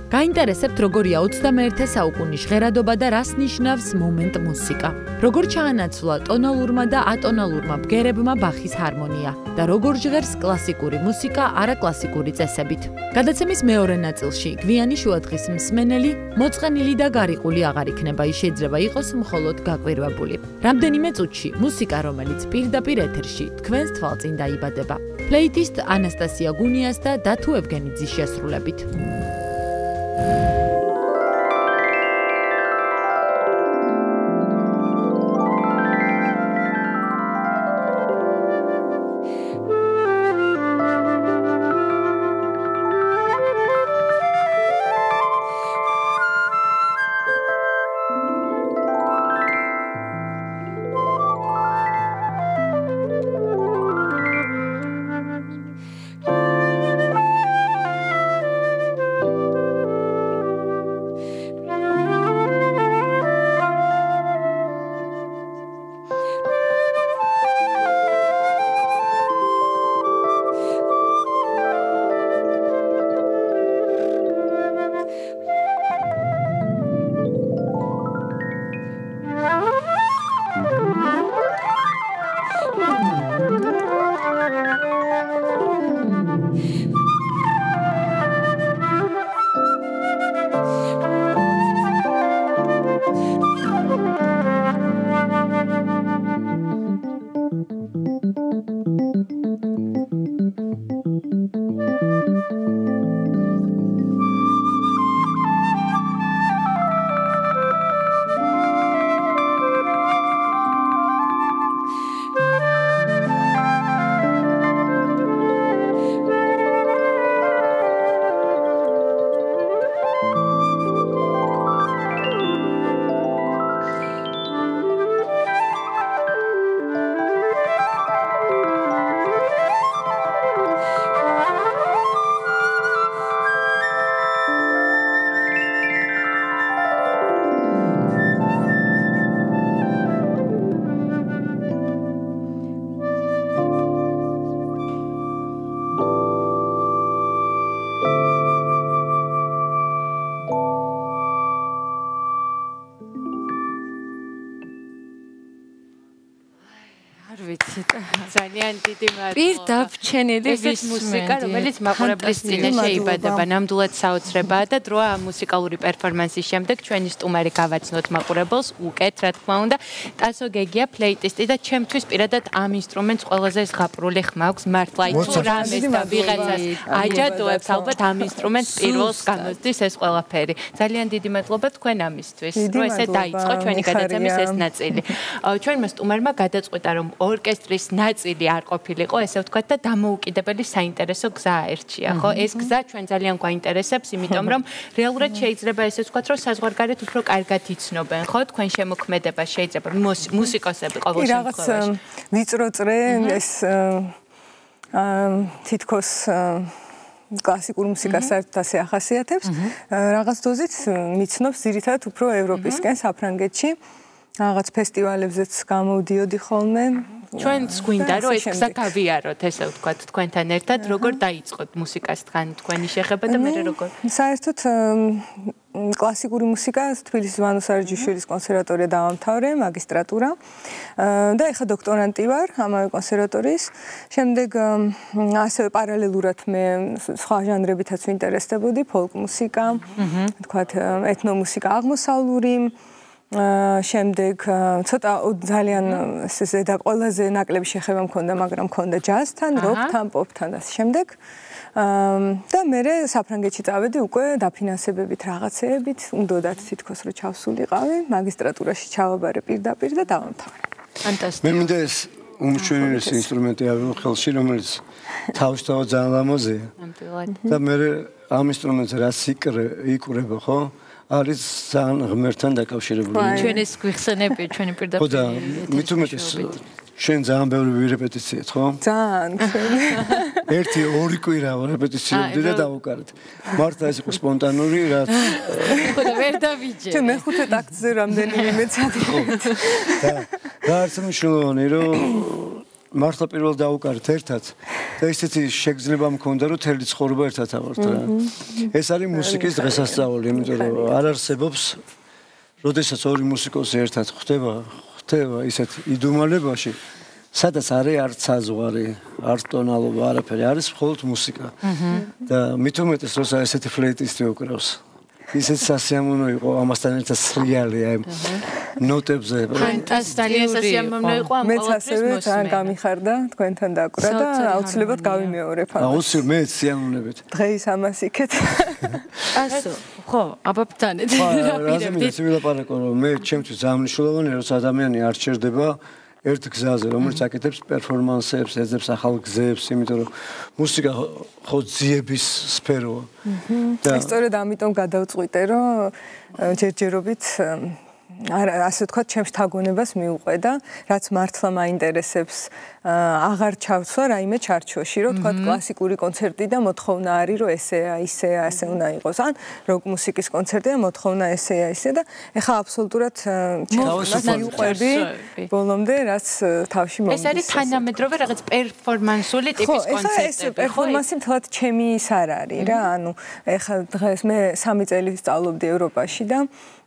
გაინტერესებთ როგორია 21 საუკუნის ჟღერადობა და რას ნიშნავს მომენტ მუსიკა. როგორ ჩაანაცვლა ტონალურმა და ატონალურმა ბგერებმა ბახის ჰარმონია და როგორ ჟღერს კლასიკური მუსიკა არაკლასიკური წესებით. გადაცემის მეორე ნაწილში გვიანი შუადღის მსმენელი მოწყენილი და გარიყული აღარ იქნება, ის შეიძლება იყოს მხოლოდ გაკვირვებული. რამდენიმე წუთში მუსიკა, რომელიც პირდაპირ ეთერში თქვენს თვალწინ დაიბადება. პლეიტისტ ანასტასია გუნიას და დათუ ევგენიძის შესრულებით. ძალიან დიდი მადლობა. პირდაბრჩენილი ეს მუსიკა, რომელიც მაყურებლის წინაშე იბადება, ნამდვილად საოცრებაა და დროა მუსიკალური პერფორმანსის შემდეგ ჩვენი სტუმარი გავაცნოთ მაყურებელს უკეთ, რა თქმა უნდა. ტასო გეგია, პლეიტისტი და ჩემთვის პირადად ამ ინსტრუმენტს ყველაზე ზღაპრული ხმა აქვს მართლა თუ რამეს და ვიღაცას აჯადოებს ალბათ ამ ინსტრუმენტს პირველს გამოსდის ეს ყველაფერი. ძალიან დიდი მადლობა თქვენ ამისთვის, რომ ესე დაიწყო ჩვენი გადაცემის ეს ნაწილი. ჩვენმა სტუმარმა გადაწყვიტა რომ ორკესტრის ნაწილი არ ყოფილიყო, ესე ვთქვათ და დამოუკიდებელი საინტერესო გზა აერჩია, ხო? ეს გზა ჩვენ ძალიან გვაინტერესებს, იმიტომ რომ რეალურად შეიძლება ესე ვთქვათ, რომ საზღვარგარეთ უფრო კარგად იცნობენ, ხო? თქვენ შემოქმედება შეიძლება მუსიკოსები ყოველ შემთხვევაში. რაღაც ვიწრო წრე ეს თითქოს კლასიკურ მუსიკას საერთოდ ასე ახასიათებს. რაღაც დოზით მიცნობს ძირითადად უფრო ევროპისკენ, საფრანგეთში. რაღაც ფესტივალებზეც გამოვდიოდი ხოლმე. ჩვენც გვინდა რომ ეს გზა გავიაროთ, ესე ვთქვათ, თქვენთან ერთად, როგორ დაიწყოთ მუსიკასთან თქვენი შეხება და მე როგორ? საერთოდ კლასიკური მუსიკა თბილისის ვანო სარაჯიშვილის კონსერვატორია დავამთავრე, მაგისტრატურა და ეხლა დოქტორანტი ვარ ამავე კონსერვატორიის. შემდეგ ასევე პარალელურად მე სხვა ჟანრებითაც ვინტერესდებოდი, ფოლკ მუსიკა, ვთქვათ, ეთნომუსიკა აღმოსავლური. შემდეგ ცოტა ძალიან ესე და ყველაზე ნაკლები შეხება მქონდა, მაგრამ მქონდა ჯაზთან, როკთან, პოპთან და ასე შემდეგ. და მე საფრანგეთში წავედი უკვე დაფინანსებებით რაღაცეებით, უნდათ თითქოს რომ ჩავსულიყავი, მაგისტრატურაში ჩავაბარე პირდაპირ და დავამთავრე. ფანტასტიკო. მე მინდა ეს უმნიშვნელოვანესი ინსტრუმენტი ავიღო ხელში, რომელიც თავისთავად ძალიან ლამაზია. და მე ამ ინსტრუმენტს რაც იკვრება, ხო? არის ძალიან ღმერთთან დაკავშირებული. ჩვენ ეს გვიხსენებია ჩვენი პირდაპირ. ხო და მით უმეტეს შენ ძალიან ბევრი ვირეპეტიციეთ, ხო? ძალიან. ერთი ორი კვირა რეპეტიციებდი და დავუკარეთ. მართლა ეს იყო სპონტანური, რაც ხო და ვერ დავიჯე. ჩვენ მეხუთე ტაქტზე რამდენიმე მეცადი. და არც მნიშვნელოვანი, რომ მართლა პირველ დაუკარეთ ერთად და ისეთი შეგრძნება მქონდა რომ თელი ცხოვრება ერთად ავართ რა. ეს არის მუსიკის დღესასწაული, იმიტომ რომ არ არსებობს როდესაც ორი მუსიკოსი ერთად ხდება ისეთ იდუმალებაში, სადაც არის არც საზღვარი, არც ტონალობა, არაფერი, არის მხოლოდ მუსიკა. და მით უმეტეს როცა ესეთი ფლეიტისტი უკრავს. ისეთ სასიამოვნო იყო ამასთან ერთად სრიალი აი ნოტებზე. ფანტასტიკური სასიამოვნო იყო ამ მეც ასევე ძალიან გამიხარდა თქვენთან დაკვრა და აუცილებლად გავიმეორებ ამას. აუცილებლად მე სიამოვნებით. დღეს ამას იქეთ. ასო, ხო, აბაბთანეთ. რაზე მინდა ვილაპარაკო რომ მე ჩემთვის ძალიან მნიშვნელოვანია რომ ადამიანი არ ჩერდება ერთ გზაზე, რომელიც აკეთებს პერფორმანსებს, ეძებს ახალ გზებს, იმიტომ რომ მუსიკა ხო ძიების სფეროა. და სწორედ ამიტომ გადავწყვიტე, რომ ჯერჯერობით ასე ვთქვათ, ჩემს თაგონებას მიუყვედა, რაც მართლა მაინტერესებს, აღარ ჩავცვა რაიმე ჩარჩოში, რომ ვთქვათ, კლასიკური კონცერტი და მოთხოვნა არის, რომ ესეა, ისეა, ასე უნდა იყოს, ან როკ მუსიკის კონცერტი და მოთხოვნა ესეა, ისე და ეხლა აბსოლუტურად ჩემს მიუყვები ბოლომდე, რაც თავში მომდის. ეს არის თანამედროვე რაღაც პერფორმანსული ტიპის კონცერტები. ხო, ეს პერფორმანსი მთლად ჩემი ის არ არის რა, ანუ ეხლა დღეს მე 3 წელი ვსწავლობდი ევროპაში და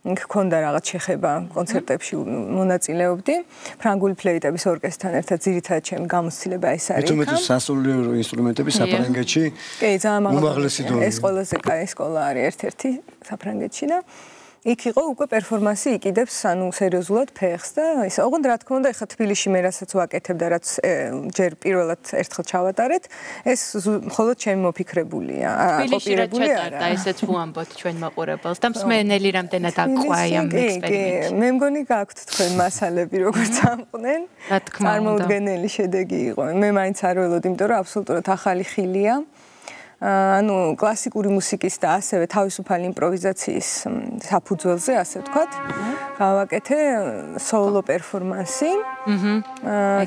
გქონდა რაღაც შეხება კონცერტებში მონაწილეობდი ფრანგული ფლეიტების ორკესტრთან ერთად ძირითადად ჩემი გამოცდილება ეს არის. თუმცა სასულიერო ინსტრუმენტები საფრანგეთში კი ძალიან უმაღლესი დონე. ეს ყველაზე კაი სკოლა არის ერთ-ერთი საფრანგეთში და იქ იყო უკვე პერფორმანსი იყიდებს ანუ სერიოზულად ფეხს და ის ოღონდ რა თქმა უნდა ეხლა თბილისში მე რასაც ვაკეთებ და რაც ჯერ პირველად ერთხელ ჩავატარეთ ეს მხოლოდ ჩემი მოფიქრებულია აკოპირებული არა და ესეც ვუამბობთ ჩვენ მაყურებელს და მსმენელი რამდენად აყვაი ამ ექსპერიმენტში მე მგონი გაქვთ თქვენ მასალები როგორც ამყვნენ რა თქმა უნდა წარმოუდგენელი შედეგი იყო მე მაინც არ ველოდი იმიტომ რომ აბსოლუტურად ახალი ხილია ანუ კლასიკური მუსიკის და ასევე თავისუფალი იმპროვიზაციის საფუძველზე, ასე ვთქვათ, გავაკეთე სოლო პერფორმანსი.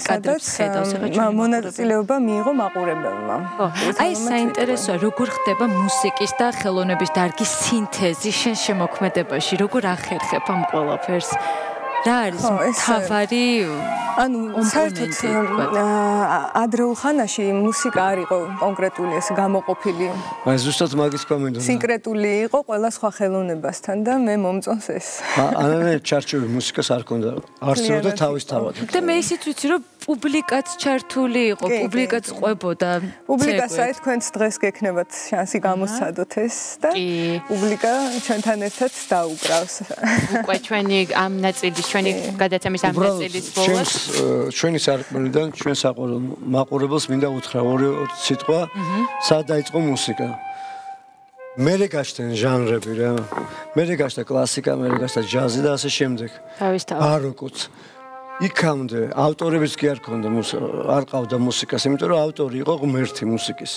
სადაც მონაწილეობა მიიღო მაყურებელმა. აი საინტერესოა, როგორ ხდება მუსიკის და ხელოვნების დარგის სინთეზი შენ შემოქმედებაში, როგორ ახერხებ ამ ყველაფერს? რა არის თავარი ანუ საერთოდ ადრეულ ხანაში მუსიკა არ იყო კონკრეტული ეს გამოყოფილი. აი ზუსტად მაგის კომენტარი. სინკრეტული იყო ყველა სხვა ხელოვნებასთან და მე მომწონს ეს. ანანე ჩარჩოვი მუსიკას არ ქონდა. არსებობდა თავისთავად. და მე ისიც ვიცი რომ პუბლიკაც ჩართული იყო, პუბლიკაც ყვებოდა. პუბლიკას აი თქვენც დღეს გექნებათ შანსი გამოსცადოთ ეს და პუბლიკა ჩვენთან ერთად დაუკრავს. უკვე ჩვენი ამ ნაწილის ჩვენი გადაცემის ამ ნაწილის ბოლოს ჩვენი სარკმლიდან ჩვენ მაყურებელს მინდა უთხრა ორი სიტყვა სად დაიწყო მუსიკა მერე გაჩნდნენ ჟანრები რა მერე გაჩნდა კლასიკა მერე გაჩნდა ჯაზი და ასე შემდეგ ბაროკოც იქამდე ავტორებიც კი არ ქონდა არ ყავდა მუსიკას იმიტომ რომ ავტორი იყო ღმერთი მუსიკის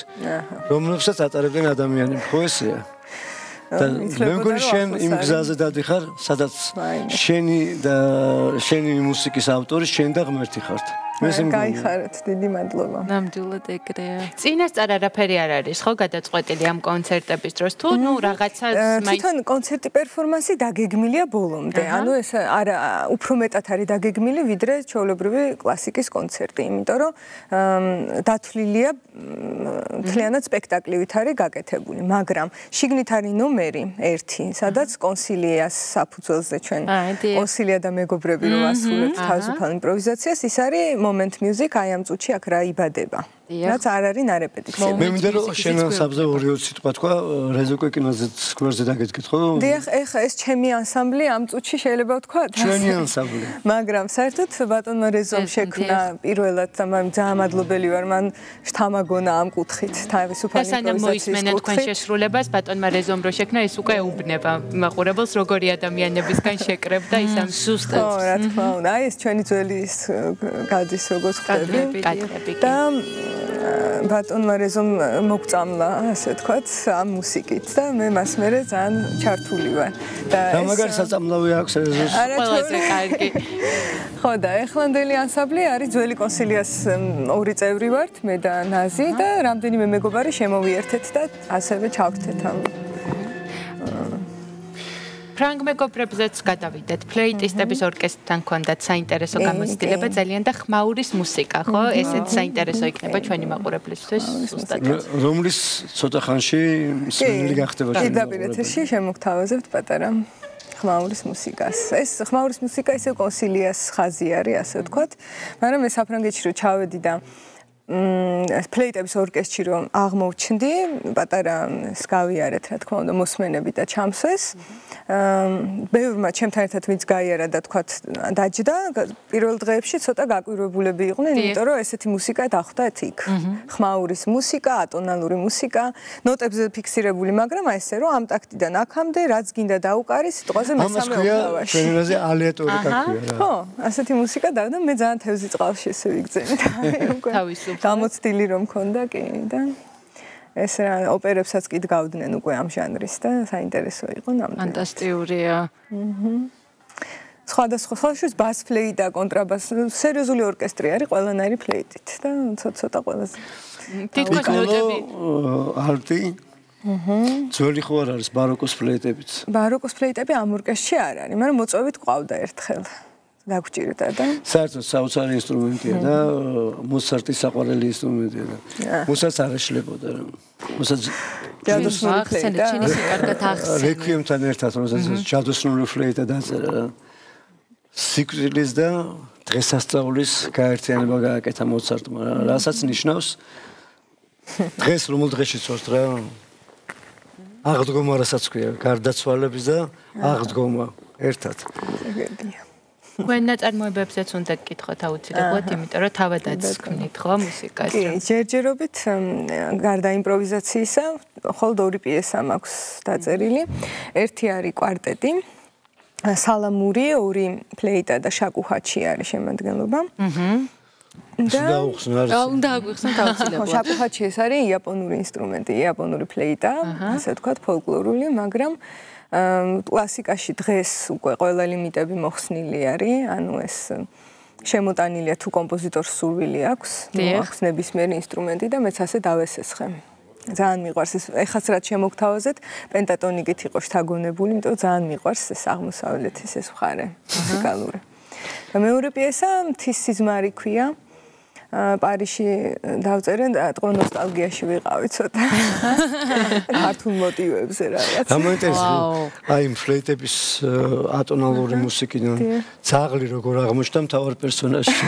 რომლებსაც ატარებდნენ ადამიანები ხო ესეა და მე მგონი შენ იმ გზაზე დადიხარ, სადაც შენი მუსიკის ავტორი შენ და ღმერთი ხართ. მე გაიხარეთ, დიდი მადლობა. ნამდვილად ეგრეა. წინასწარ არაფერი არ არის, ხო, გადაწყვეტილი ამ კონცერტების დროს თუ ნუ რაღაცა თვითონ კონცერტი პერფორმანსი დაგეგმილია ბოლომდე. ანუ ეს არა უფრო მეტად არის დაგეგმილი, ვიდრე ჩვეულებრივი კლასიკის კონცერტი, იმიტომ რომ დათვლილია მთლიანად სპექტაკლივით არის გაკეთებული, მაგრამ შიგნით არის ნომერი 1, სადაც კონსილიას საფუძველზე ჩვენ კონსილია და მეგობრები რო ასრულებთ თავისუფალ იმპროვიზაციას, ის არის moment music აი ამ წუთში აქ რა იბადება. რაც არ არის ნარეპეტიციები. მე მინდა რომ შენ საბზე 2-3 სიტყვა თქვა რეზოკოკინოზე სკვერზე დაგედგეთ ხო? დიახ, ეხა ეს ჩემი ანსამბლი ამ წუთში შეიძლება ვთქვათ. ჩვენი ანსამბლი. მაგრამ საერთოდ ბატონმა რეზომ შექმნა პირველად და მან ძალიან მადლობელი ვარ მან შთამაგონა ამ კუთხით თავისუფალი იმპროვიზაციის მოისმენა თქვენ შესრულებას ბატონმა რეზომ რო შექმნა ეს უკვე ეუბნება მაყურებელს როგორი ადამიანებისგან შეკრებდა ის ამ ზუსტად. ხო, რა თქმა უნდა, აი ეს ჩვენი ძველი გადის როგორც ხვდები. და ბატონმა რეზომ მოგწამლა, ასე ვთქვათ, ამ მუსიკით და მე მას მერე ძალიან ჩართული ვარ. და რა მაგარი საწამლავი აქვს რეზოს? ყველაზე კარგი. ხო და ეხლანდელი ანსამბლი არის ძველი კონსილიას 2 წევრი ვართ, მე და ნაზი და რამდენიმე მეგობარი შემოვიერთეთ და ასევე ჩავრთეთ ამ ფრანგ მეგობრებზეც გადავიდეთ. ფლეიტისტების ორკესტრთან გქონდათ საინტერესო გამოცდილება ძალიან და ხმაურის მუსიკა, ხო? ესეც საინტერესო იქნება ჩვენი მაყურებლისთვის ზუსტად. რომლის ცოტა ხანში მსმენელი გახდება ჩვენ. პირდაპირ შემოგთავაზებთ პატარა ხმაურის მუსიკას. ეს ხმაურის მუსიკა ისე კონსილიას ხაზი არის, ასე ვთქვათ, მაგრამ მე საფრანგეთში რო ჩავედი და ფლეიტების ორკესტრში რომ აღმოჩნდი, პატარა სგავიარეთ, რა თქმა უნდა, მოსმენები და ჩამსვეს. ბევრმა ჩემთან ერთად ვინც გაიარა და თქვათ დაჯდა, პირველ დღეებში ცოტა გაკვირვებულები იყვნენ, იმიტომ რომ ესეთი მუსიკა დახვდათ იქ. ხმაურის მუსიკა, ატონალური მუსიკა, ნოტებზე ფიქსირებული, მაგრამ ესე რომ ამ ტაქტიდან აქამდე რაც გინდა დაუკარი, სიტყვაზე მესამე ოქტავაში. ჩვენ რაზე ალეატორიკა ქვია რა. ხო, ასეთი მუსიკა და მე ძალიან თევზი წყალში ესე ვიგზენე და თავისუფლად გამოცდილი რომ მქონდა კი და ეს ოპერებსაც კი დგავდნენ უკვე ამ ჟანრის და საინტერესო იყო ნამდვილად. ფანტასტიურია. სხვადასხვა ხალხის ბას ფლეიტა, კონტრაბას, სერიოზული ორკესტრი არის ყველანაირი ფლეიტით და ცოტა ყველაზე. თითქოს ნოტები ალტი. ძველი ხო არ არის ბაროკოს ფლეიტებიც. ბაროკოს ფლეიტები ამ ორკესტრში არ არის, მაგრამ მოწვევით ყავდა ერთხელ. დაგჭირდა და საერთოდ საოცარი ინსტრუმენტია და მოცარტის საყვარელი ინსტრუმენტია და მოცარტს არ ეშლებოდა რა. მოცარტს ჯადოსნური ფლეიტა. კარგად ახსენე. რეკვიემთან ერთად როდესაც ჯადოსნური ფლეიტა დაწერა რა. სიკვდილის და დღესასწაულის გაერთიანება გააკეთა მოცარტმა, რასაც ნიშნავს დღეს რომელ დღეშიც ვართ რა. აღდგომა რასაც ქვია, გარდაცვალების და აღდგომა ერთად. თქვენ ნაწარმოებებზეც უნდა გკითხოთ აუცილებლად, იმიტომ რომ თავადაც გქნით ხო მუსიკას. კი, ჯერჯერობით გარდა იმპროვიზაციისა, მხოლოდ ორი პიესა მაქვს დაწერილი. ერთი არის კვარტეტი, სალამური, ორი ფლეიტა და შაკუჰაჩი არის შემადგენლობა. და უნდა აღვიხსნათ აუცილებლად. შაკუჰაჩი ეს არის იაპონური ინსტრუმენტი, იაპონური ფლეიტა, ასე ვთქვათ, ფოლკლორული, მაგრამ კლასიკაში დღეს უკვე ყველა ლიმიტები მოხსნილი არის, ანუ ეს შემოტანილია თუ კომპოზიტორს სურვილი აქვს, აქვს ნებისმიერი ინსტრუმენტი და მეც ასე დავესესხე. ძალიან მიყვარს ეს, ეხაც რაც შემოგთავაზეთ, პენტატონიკით იყო შთაგონებული, იმიტომ რომ ძალიან მიყვარს ეს აღმოსავლეთის ეს მხარე მუსიკალური. და მეორე პიესა მთის სიზმარი ქვია. პარიში დავწერე და თქო ნოსტალგიაში ვიყავი ცოტა. ქართულ მოტივებზე რაღაც. გამოინტერესებს აი ფლეიტების ატონალური მუსიკიდან ძაღლი როგორ აღმოჩნდა მთავარ პერსონაჟში.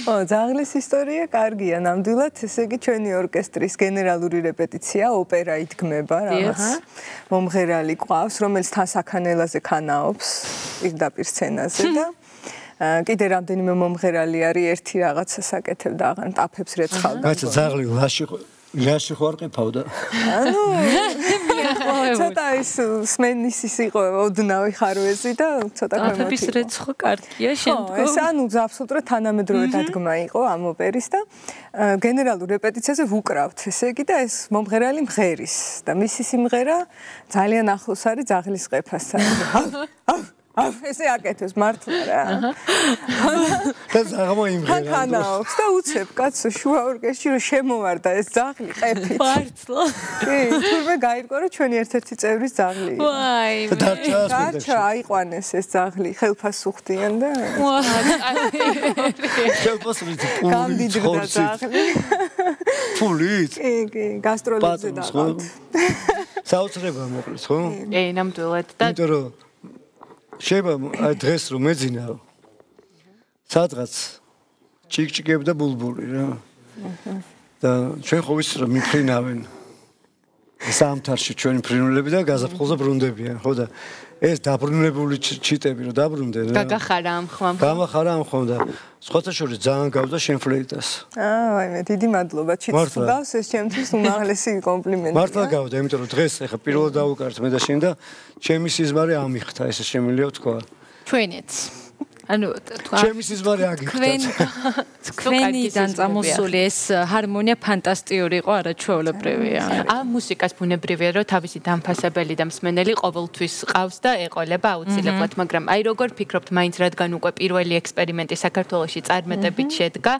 ო, ძაღლის ისტორია კარგია ნამდვილად, ესე იგი ჩვენი ორკესტრის გენერალური რეპეტიცია, ოპერა იდგმება რაღაც. მომღერალი ყავს, რომელიც თან საქანელაზე ქანაობს პირდაპირ სცენაზე და კიდე რამდენიმე მომღერალი არის, ერთი რაღაცას აკეთებდა, აღარ ტაფებს რეცხავდა. კაცი ძაღლი ლაში ხო არ ყებავდა? ანუ ცოტა ის სმენის ის იყო ოდნავი ხარვეზი და ცოტა ქვემოთ. ტაფების რეცხვა კარგია შემდგომ. ეს ანუ absolუტურად თანამედროვე დადგმა იყო ამ ოპერის და გენერალურ რეპეტიციაზე ვუკრავთ, ესე იგი და ეს მომღერალი მღერის და მისი სიმღერა ძალიან ახლოს არის ძაღლის ყეფასთან. ესე აკეთებს მართლა რა. და აღმოიმღერა. ქანაობს და უცებ კაცო შუა ორკესტრში რომ შემოვარდა ეს ძაღლი ყეფით. მართლა. კი, თურმე გაირკვა რომ ჩვენი ერთ-ერთი წევრის ძაღლი. ვაი. დარჩა აიყვანეს ეს ძაღლი, ხელფასუხდიან და ხელფასუხით გამდიდრდა ძაღლი. ფულით? კი, გასტროლებზე დაყავთ. საოცრება მოკლედ, ხო? კი, ნამდვილად და იმიტომ რომ შეიძლება დღეს რომ მეძინა სადღაც ჩიკჩიკები და ბულბული რა და ჩვენ ხო ვიცით რომ მიფრინავენ სამთარში ჩვენი ფრინველები და გაზაფხულზე ბრუნდებიან ხო და ეს დაბრუნებული ჩიტები რომ დაბრუნდნენ რა გაგახარა ამ ხმამ გამახარა ამ ხომ და სხვათა შორის ძალიან გავდა შენ ფლეიტას ვაიმე დიდი მადლობა ჩიტს გავს ეს ჩემთვის უმაღლესი კომპლიმენტია მართლა გავდა იმიტომ რომ დღეს ეხა პირველად დავუკართ მე და შენ და ჩემი სიზმარი ამიხთა ესე შემიძლია თქვა ჩვენიც ანუ ჩემი სიზმარი აგიქცეთ. თქვენიდან წამოსული ეს ჰარმონია ფანტასტიკური იყო, არაჩვეულებრივია. ამ მუსიკას ბუნებრივია, რომ თავისი დამფასებელი და მსმენელი ყოველთვის ყავს და ეყოლება აუცილებლად, მაგრამ აი როგორ ფიქრობთ, მაინც რადგან უკვე პირველი ექსპერიმენტი საქართველოში წარმატებით შედგა,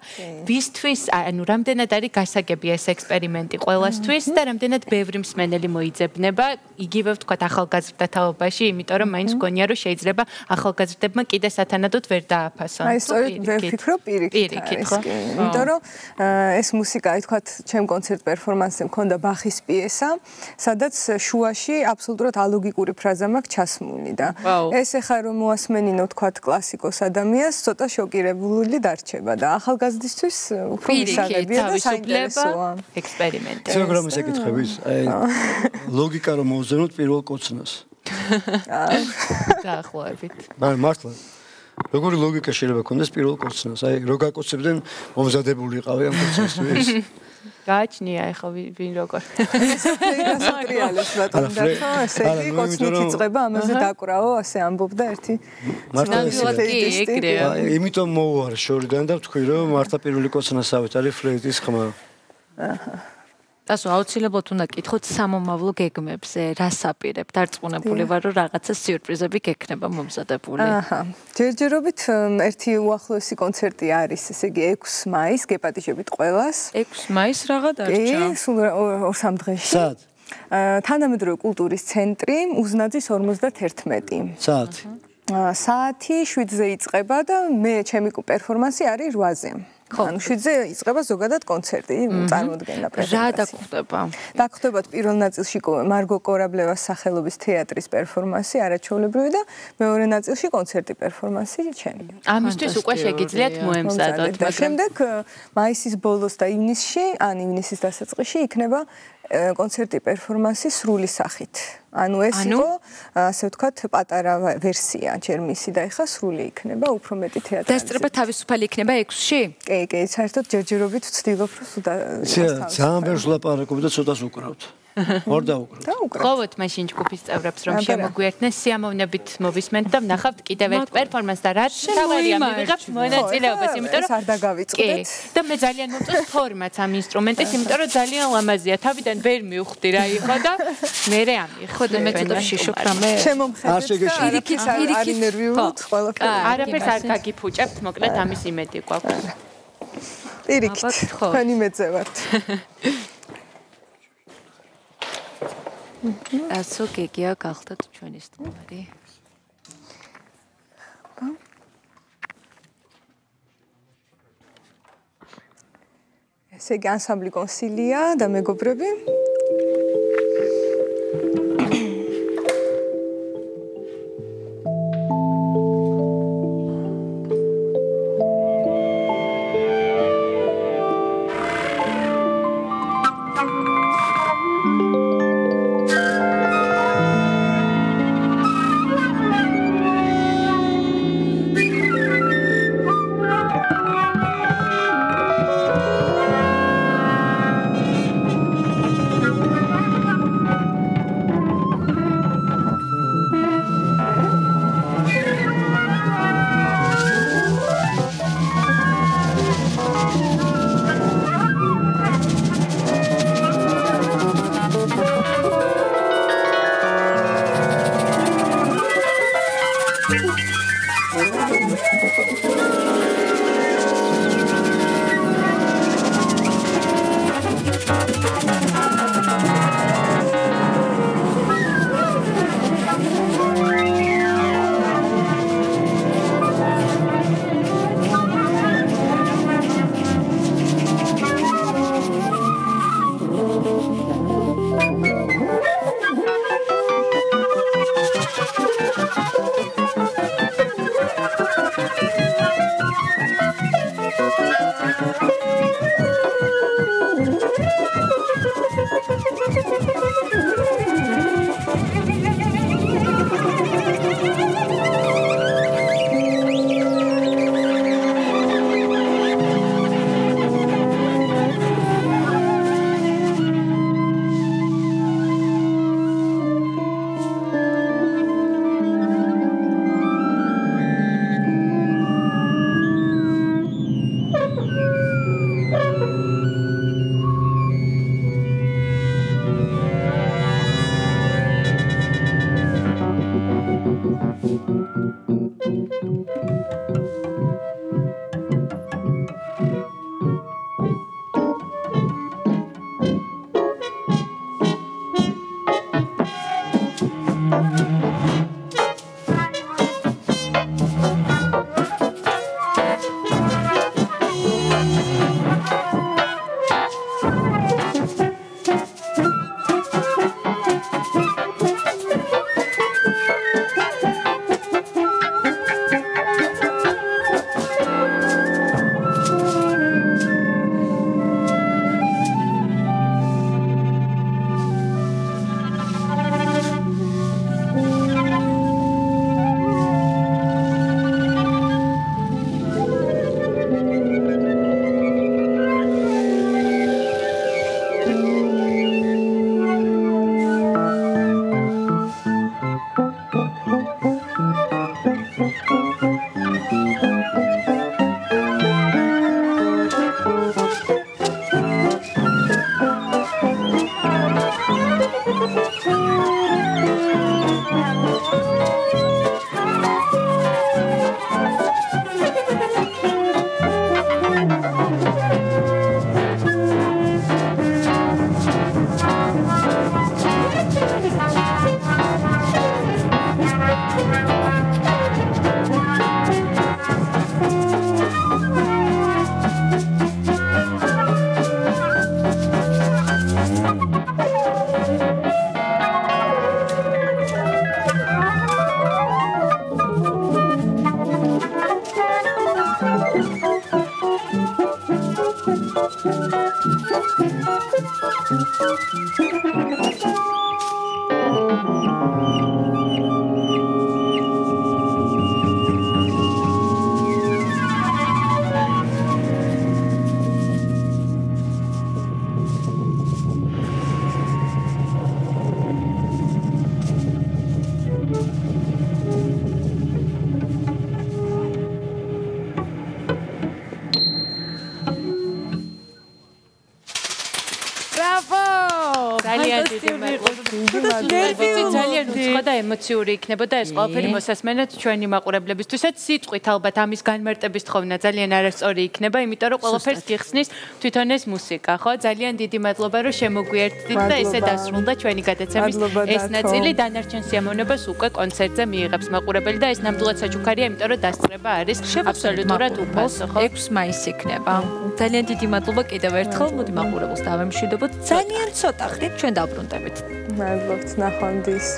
ვისთვის, ანუ რამდენად არის გასაგები ეს ექსპერიმენტი ყველასთვის და რამდენად ბევრი მსმენელი მოიძებნება, იგივე ვთქვათ ახალგაზრდა თაობაში, იმიტომ რომ მაინც გონია რომ შეიძლება ახალგაზრდებმა კიდე სათანადოდ ვერ დააფასონ. აი სწორედ ვერ ვფიქრობ პირიქით. იმიტომ რომ ეს მუსიკა, აი თქვათ, ჩემ კონცერტ პერფორმანსზე მქონდა ბახის პიესა, სადაც შუაში აბსოლუტურად ალოგიკური ფრაზა მაქვს ჩასმული და ეს ეხა რომ მოასმენინო თქვათ კლასიკოს ადამიანს, ცოტა შოკირებული დარჩება და ახალგაზრდისთვის უფრო მისაღებია და საინტერესოა ექსპერიმენტი. სიოგრამის ეკითხების, აი ლოგიკა რომ მოვზენოთ პირველ კოცნას. დაახლოებით. მართლა როგორი ლოგიკა შეიძლება ქონდეს პირველ კოცნას? აი რო გაკოცებდნენ მომზადებული იყავი ამ კოცნისთვის. გააჩნია ახლა ვინ როგორ. გასატრიალებს ბატონო და ესე იგი კოცნით იწყება, ამაზე დაკრავო, ასე ამბობდა ერთი. ნამდვილად კი ეგრეა. იმიტომ მოვარ შორიდან და ვთქვი რომ მართლა პირველი კოცნასავით არის ფრედის ხმა. დასო აუცილებლად უნდა გკითხოთ სამომავლო გეგმებზე, რას აპირებ? დარწმუნებული ვარ, რომ რაღაცა სიურპრიზები გექნება მომზადებული. ჯერჯერობით ერთი უახლოესი კონცერტი არის, ესე იგი 6 მაისს, გეპატიჟებით ყველას. 6 მაისს რა დარჩა? სულ 2-3 დღეში. სად? თანამედროვე კულტურის ცენტრი, უზნაძის 51. საათი. საათი 7-ზე იწყება და მე ჩემი პერფორმანსი არის 8-ზე. ანუ 7-ზე იწყება ზოგადად კონცერტი, წარმოდგენა პრეზენტაცია. რა დაგხვდება? დაგხვდებათ პირველ ნაწილში მარგო კორაბლევას სახელობის თეატრის პერფორმანსი, არაჩვეულებრივი და მეორე ნაწილში კონცერტი პერფორმანსი ჩემი. ამისთვის უკვე შეგიძლიათ მოემზადოთ, მაგრამ შემდეგ მაისის ბოლოს და ივნისში, ან ივნისის დასაწყისში იქნება კონცერტი პერფორმანსი სრული სახით. ანუ ეს იყო, ასე ვთქვათ, პატარა ვერსია ჯერ მისი და ეხლა სრული იქნება, უფრო მეტი თეატრალიზება. დასწრება თავისუფალი იქნება 6-ში? კი, საერთოდ ჯერჯერობით ვცდილობ, რომ ძალიან ბევრს ვლაპარაკობ და ცოტას უკრავთ. ორ დაუკრავთ. ხოვოთ მაშინ ჯგუფის წევრებს რომ შემოგვიერთდნენ, სიამოვნებით მოვისმენთ და ვნახავთ კიდევ ერთ პერფორმანსს და რაც თავარია მივიღებთ მონაწილეობას, იმიტომ რომ არ დაგავიწყდეთ. და მე ძალიან მომწონს ფორმაც ამ ინსტრუმენტის, იმიტომ რომ ძალიან ლამაზია. თავიდან ვერ მივხვდი რა იყო და მე ამიხო და მე ცოტა შიშობ რამე. შემომხედეთ. პირიქით არ ინერვიულობთ ყველაფერი. არაფერს არ გაგიფუჭებთ, მოკლედ ამის იმედი გვაქვს. პირიქით. თქვენი მეძევართ. ასო გეგია გახდათ ჩვენი სტუმარი. ესე იგი ანსამბლი კონსილია და მეგობრები. ძალიან უცხო და ემოციური იქნებოდა ეს ყველაფერი მოსასმენად ჩვენი მაყურებლებისთვისაც სიტყვით ალბათ ამის განმარტების თხოვნა ძალიან არასწორი იქნება, იმიტომ რომ ყველაფერს გიხსნის თვითონ ეს მუსიკა, ხო? ძალიან დიდი მადლობა რომ შემოგვიერთდით და ესე დასრულდა ჩვენი გადაცემის ეს ნაწილი. დანარჩენ სიამოვნებას უკვე კონცერტზე მიიღებს მაყურებელი და ეს ნამდვილად საჩუქარია, იმიტომ რომ დასწრება არის აბსოლუტურად უფასო, ხო? 6 მაისს იქნება. ძალიან დიდი მადლობა კიდევ ერთხელ, მოდი მაყურებელს დავემშვიდობოთ. ძალიან ცოტა ხნით ჩვენ დავბრუნდებით. მადლობთ, ნახვამდის.